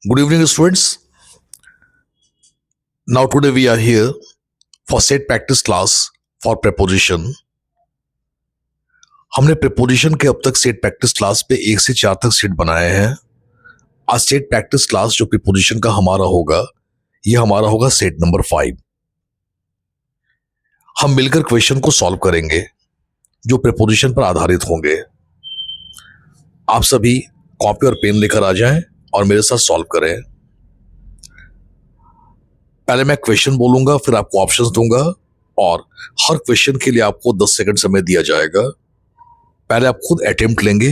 Good evening, students. Now, today we are here for set practice class for preposition. हमने preposition के अब तक set practice class पे 1 से 4 तक सेट बनाए हैं. आज set practice class जो preposition का हमारा होगा, ये हमारा होगा सेट नंबर 5. हम मिलकर क्वेश्चन को सॉल्व करेंगे जो preposition पर आधारित होंगे. आप सभी कॉपी और पेन लेकर आ जाएं और मेरे साथ सॉल्व करें. पहले मैं क्वेश्चन बोलूंगा, फिर आपको ऑप्शंस दूंगा और हर क्वेश्चन के लिए आपको 10 सेकंड समय दिया जाएगा. पहले आप खुद अटेम्प्ट लेंगे,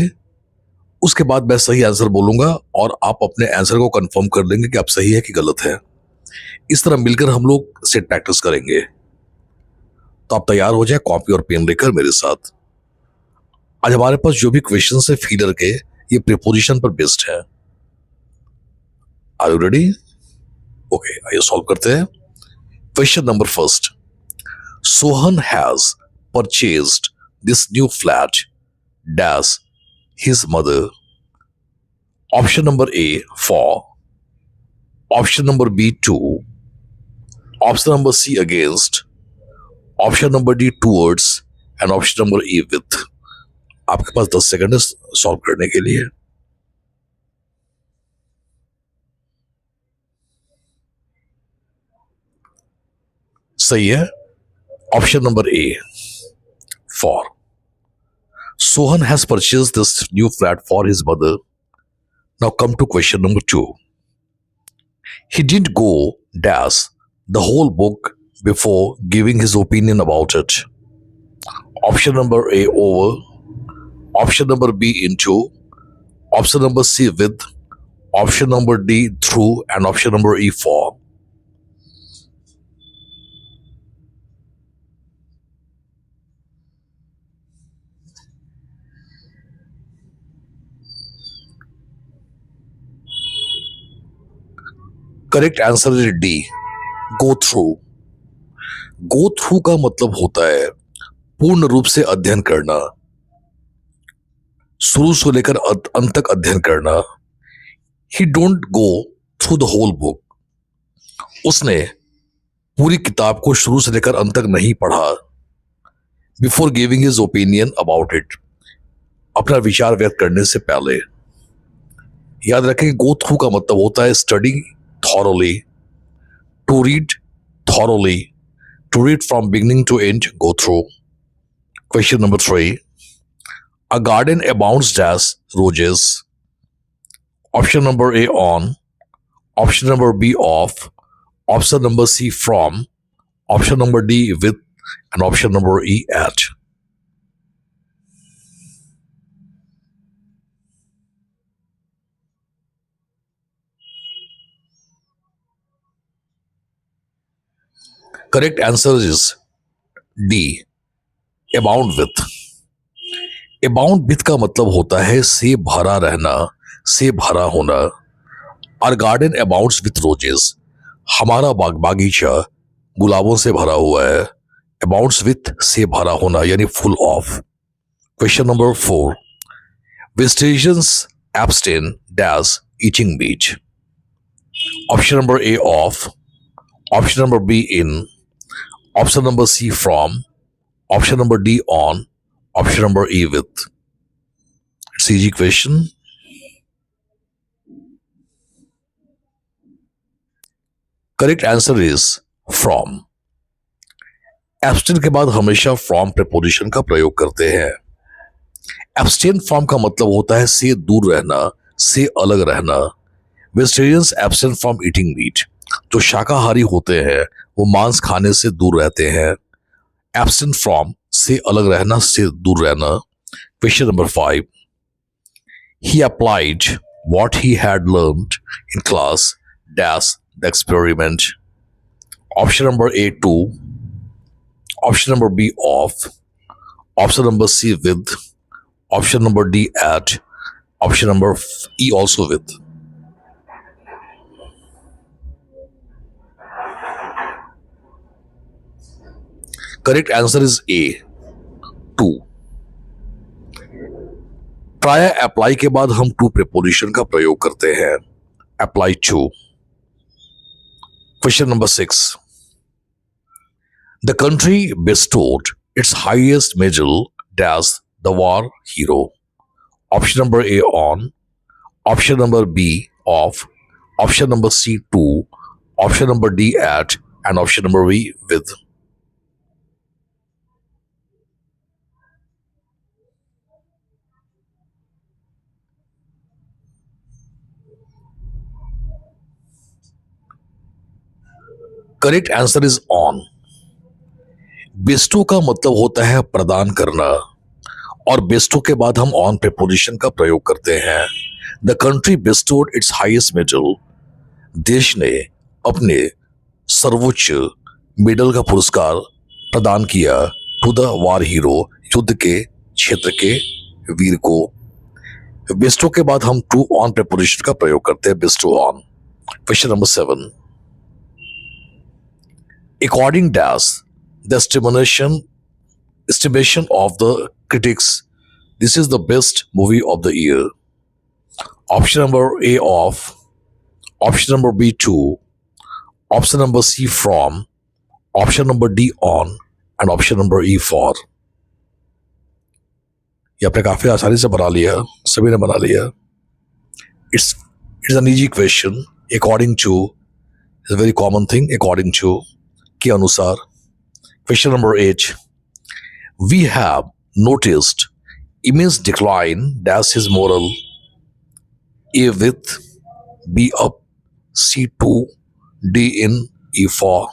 उसके बाद मैं सही आंसर बोलूंगा और आप अपने आंसर को कंफर्म कर लेंगे कि आप सही है कि गलत है. इस तरह मिलकर हम लोग सेट प्रैक्टिस करेंगे. तो आप तैयार हो जाए कॉपी और पेन लेकर मेरे साथ. आज हमारे पास जो भी क्वेश्चन है फीडर के, ये प्रीपोजिशन पर बेस्ड है. Are you ready? ओके, आइए सॉल्व करते हैं. Question number first. Sohan has purchased this new flat dash his mother. Option number A for, option number B to, option number C against, option number D towards and option number E with. आपके पास 10 second है solve करने के लिए. सही है. Option number A for. Sohan has purchased this new flat for his mother. Now come to question number 2. He didn't go dash the whole book before giving his opinion about it. Option number A over, option number B into, option number C with, option number D through and option number E for. Correct answer is D, go through. Go through का मतलब होता है पूर्ण रूप से अध्ययन करना, शुरू से लेकर अंत तक अध्ययन करना. He don't go through the whole book. उसने पूरी किताब को शुरू से लेकर अंत तक नहीं पढ़ा. Before giving his opinion about it, अपना विचार व्यक्त करने से पहले. याद रखें, गो थ्रू का मतलब होता है study thoroughly, to read thoroughly, to read from beginning to end, go through. Question number 3. A garden abounds dash roses. Option number A on, option number B off, option number C from, option number D with, and option number E at. Correct answer is D, abound with. Abound with का मतलब होता है से भरा रहना, से भरा होना. Our garden abounds with roses. हमारा बागीचा गुलाबों से भरा हुआ है. Abounds with से भरा होना यानी full of. Question number 4. Vegetarians abstain dash eating meat. Option number A off, option number B in, option number C from, option number D on, option number E with. It's easy question. Correct answer is from. Abstain के बाद हमेशा from preposition का प्रयोग करते हैं. Abstain from का मतलब होता है से दूर रहना, से अलग रहना. Vegetarians abstain from eating meat. जो शाकाहारी होते हैं वो मांस खाने से दूर रहते हैं. Absent from से अलग रहना, से दूर रहना. Question number 5. He applied what he had learned in class dash the experiment. Option number A to, option number B off, option number C with, option number D at, option number E also with. Correct answer is A, to. Try apply के बाद हम to preposition का प्रयोग करते हैं. apply to? Question number 6. The country bestowed its highest medal dash the war hero. Option number A on, option number B off, option number C to, option number D at, and option number V with. Correct answer is on. Bairstow का मतलब होता है प्रदान करना, और Bairstow के बाद हम ऑन प्रेपोजिशन का प्रयोग करते हैं. The country bestowed it's highest medal. देश ने अपने सर्वोच्च मेडल का पुरस्कार प्रदान किया टू द वार हीरो, युद्ध के क्षेत्र के वीर को. बेस्टो के बाद हम टू ऑन प्रेपोजिशन का प्रयोग करते हैं, Bairstow on. Question number 7. According dash the estimation of the critics, this is the best movie of the year. Option number A off, option number B to, option number C from, option number D on, and option number E for. ये आपने काफी आसानी से बना लिया, सभी ने बना लिया. It's an easy question. According to is a very common thing. According to के अनुसार. Question number 8. We have noticed immense decline dash his moral. A with, B up, C to, D in, E for.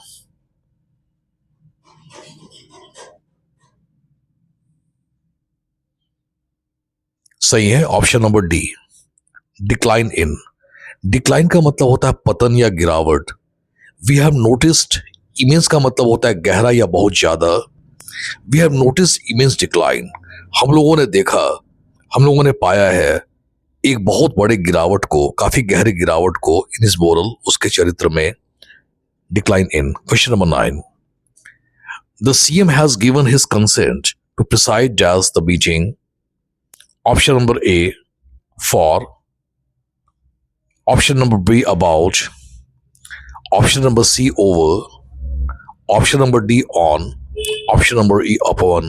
सही है option number D, decline in. Decline का मतलब होता है पतन या गिरावट. वी हैव नोटिस्ड इमेंस का मतलब होता है गहरा या बहुत ज्यादा. We have noticed immense decline, हम लोगों ने देखा, हम लोगों ने पाया है एक बहुत बड़े गिरावट को, काफी गहरी गिरावट को इन हिज मोरल, उसके चरित्र में. Decline in. Question number 9. The CM has given his consent to preside as the meeting. Option number A for, option number B about, option number C over, option number D on, option number E upon.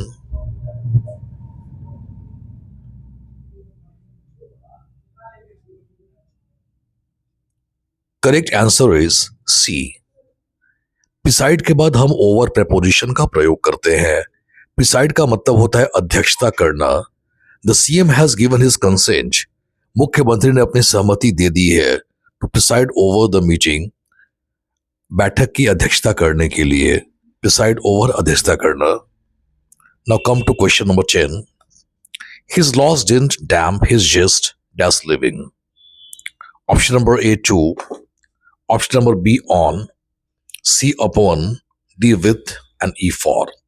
Correct answer is C. Preside के बाद हम over preposition का प्रयोग करते हैं. Preside का मतलब होता है अध्यक्षता करना. The CM has given his consent, मुख्यमंत्री ने अपनी सहमति दे दी है to preside over the meeting, बैठक की अध्यक्षता करने के लिए. प्रिसाइड ओवर अध्यक्षता करना. Now come to question number 10. His loss didn't damp his zest dash living. Option number A to, option number B on, C upon, D with, and E for.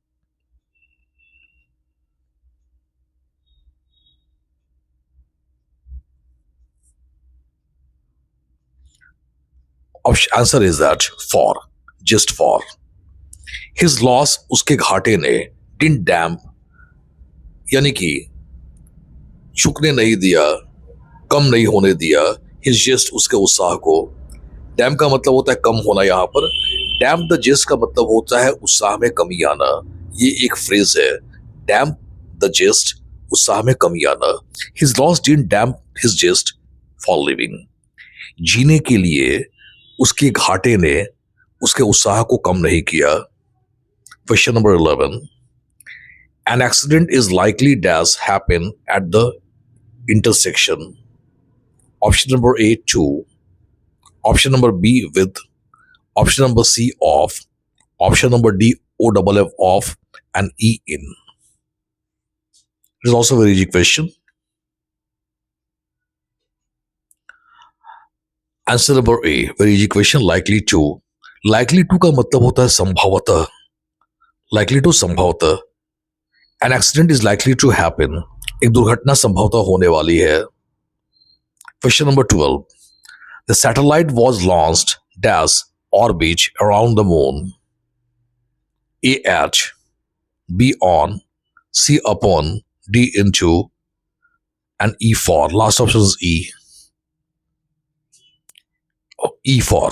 Answer is that for, zest for. His loss, उसके घाटे ने, didn't डैम्प यानी कि झुकने नहीं दिया, कम नहीं होने दिया, हिज जस्ट, उसके उत्साह को. डैम्प का मतलब होता है कम होना. यहां पर डैम्प द जेस्ट का मतलब होता है उत्साह में कमी आना. ये एक फ्रेज है, डैम्प द जेस्ट, उत्साह में कमी आना. His loss didn't damp his zest for living. जीने के लिए उसके घाटे ने उसके उत्साह को कम नहीं किया. Question number 11. An accident is likely does happen at the intersection. Option number A to, option number B with, option number C off, option number D OFF off, and E in. It is also a very easy question. Answer number A, very easy question. Likely to. Likely to का मतलब होता है संभवतः. Likely to संभवतः. An accident is likely to happen. एक दुर्घटना संभवतः होने वाली है. Question number 12. The satellite was launched dash orbit around the moon. A at, B on, C upon, D into, and E for. Last option is E. E for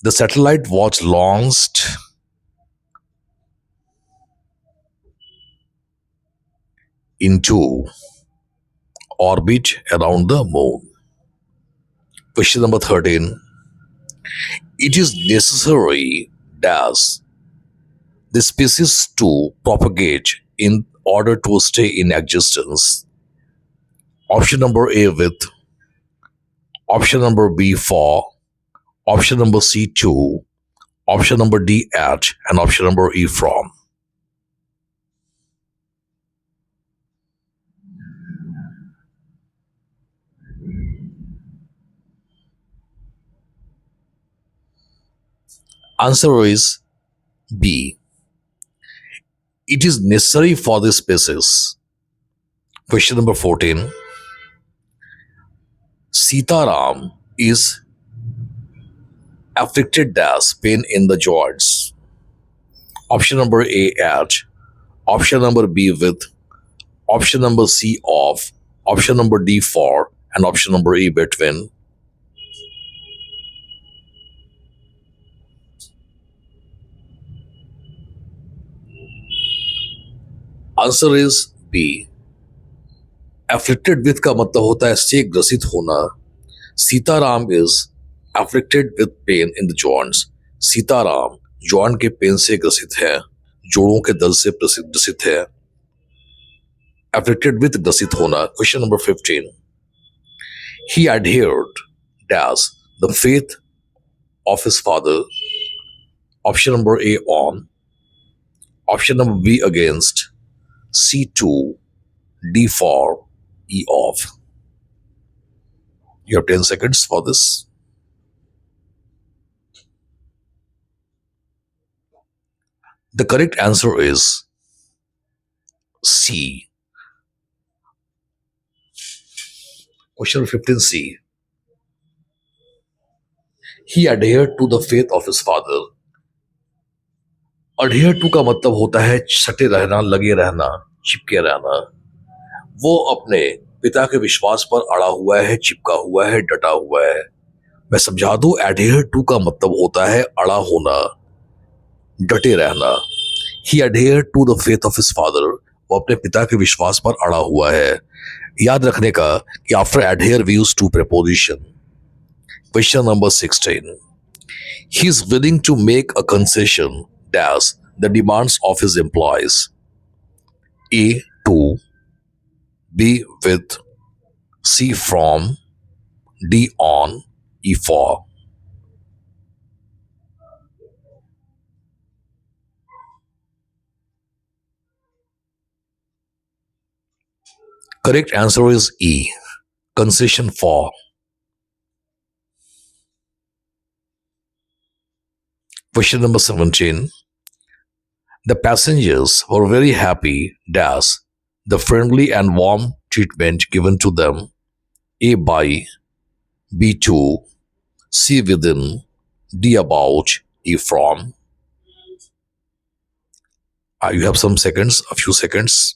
the satellite was launched into orbit around the moon. Question number 13. It is necessary dash the species to propagate in order to stay in existence. Option number A with, option number B for, option number C to, option number D at, and option number E from. Answer is B. It is necessary for this species. Question number 14. Sitaram is afflicted dash pain in the joints. Option number A at, option number B with, option number C of, option number D for, and option number E between. Answer is B. Afflicted with का मतलब होता है से ग्रसित होना. Sitaram is afflicted with pain in the joints. Sitaram joint के pain से ग्रसित है, जोड़ों के दर्द से ग्रसित है. एफ्लिक्टेड विथ ग्रसित होना. Question number 15. He adhered dash the faith of his father. Option number A on, option number B against, C to, D for, E of. You have 10 seconds for this. The correct answer is C. Question 15C. He adhered to the faith of his father. Adhere to का मतलब होता है सटे रहना, लगे रहना, चिपके रहना. वो अपने पिता के विश्वास पर अड़ा हुआ है, चिपका हुआ है, डटा हुआ है. मैं समझा दूं, adhere to का मतलब होता है अड़ा होना, डटे रहना. He adhered to the faith of his father. वो अपने पिता के विश्वास पर अड़ा हुआ है. याद रखने का कि after adhere we use to preposition. Question number 16. He is willing to make a concession dash the demands of his employees. A to, B with, C from, D on, E for. Correct answer is E. Concession for. Question number 17. The passengers were very happy dash the friendly and warm treatment given to them. A by, B to, C within, D about, E from. You have some seconds, a few seconds.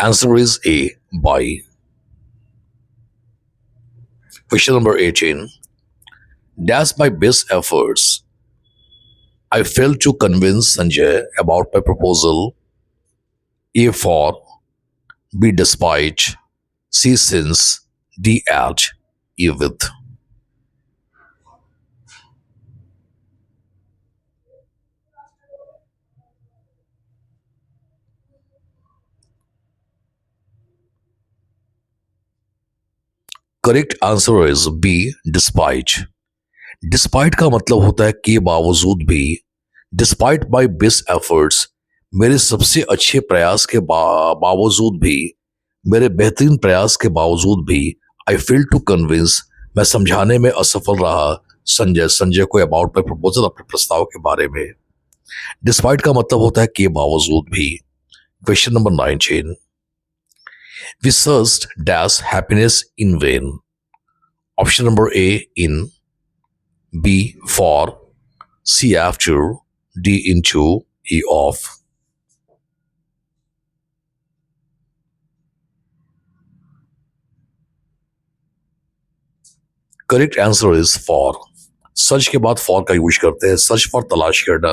Answer is A by. Question number 18. Dash my best efforts, I failed to convince Sanjay about my proposal. A for, B despite, C since, D at, E with. Correct answer is B despite. Despite का मतलब होता है के बावजूद भी. Despite my best efforts, मेरे सबसे अच्छे प्रयास के बावजूद भी, मेरे बेहतरीन प्रयास के बावजूद भी, आई फेल टू कन्विंस, मैं समझाने में असफल रहा, संजय को अबाउट माई प्रपोजल, अपने प्रस्ताव के बारे में। डिस्पाइट का मतलब होता है के बावजूद भी। Question number 19, we searched dash happiness in vain. Option number A in, B for, C after, D into, E of. Correct answer is for. Search के बाद फॉर का यूज करते हैं, सर्च फॉर तलाश करना।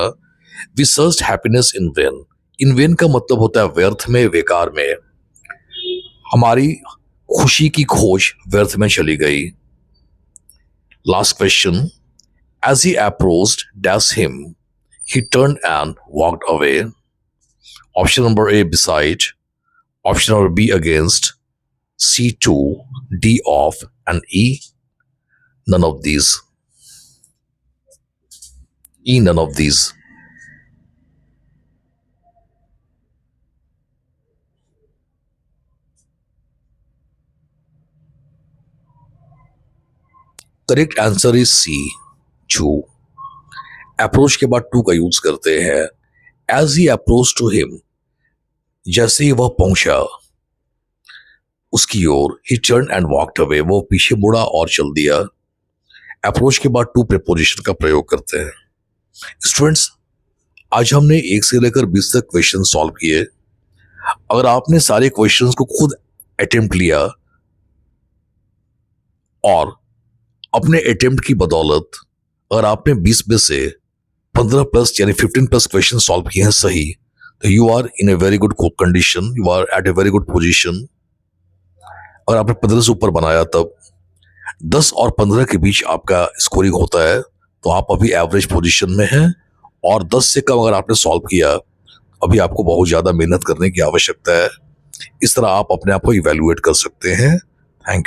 We searched happiness in vain. In vain का मतलब होता है व्यर्थ में, बेकार में। हमारी खुशी की खोज व्यर्थ में चली गई। Last question, as he approached dash him, he turned and walked away. Option number A beside, option number B against, C to, D off and E none of these. E none of these. Correct answer is C, to. Approach के बाद to का use करते हैं। As he approach to him, जैसे ही वह पहुंचा उसकी ओर, he turn and walked away, वो पीछे मुड़ा और चल दिया। अप्रोच के बाद टू प्रीपोजिशन का प्रयोग करते हैं। स्टूडेंट्स, आज हमने 1 से लेकर 20 तक क्वेश्चन सॉल्व किए। अगर आपने सारे क्वेश्चंस को खुद अटेम्प्ट लिया और अपने अटेम्प्ट की बदौलत अगर आपने 20 में से 15 प्लस यानी 15 प्लस क्वेश्चन सॉल्व किए हैं सही, तो you are in a very good condition, you are at a very good position. अगर आपने 15 से ऊपर बनाया तब 10 और 15 के बीच आपका स्कोरिंग होता है, तो आप अभी एवरेज पोजीशन में हैं। और 10 से कम अगर आपने सॉल्व किया, अभी आपको बहुत ज़्यादा मेहनत करने की आवश्यकता है। इस तरह आप अपने आप को इवैल्यूएट कर सकते हैं।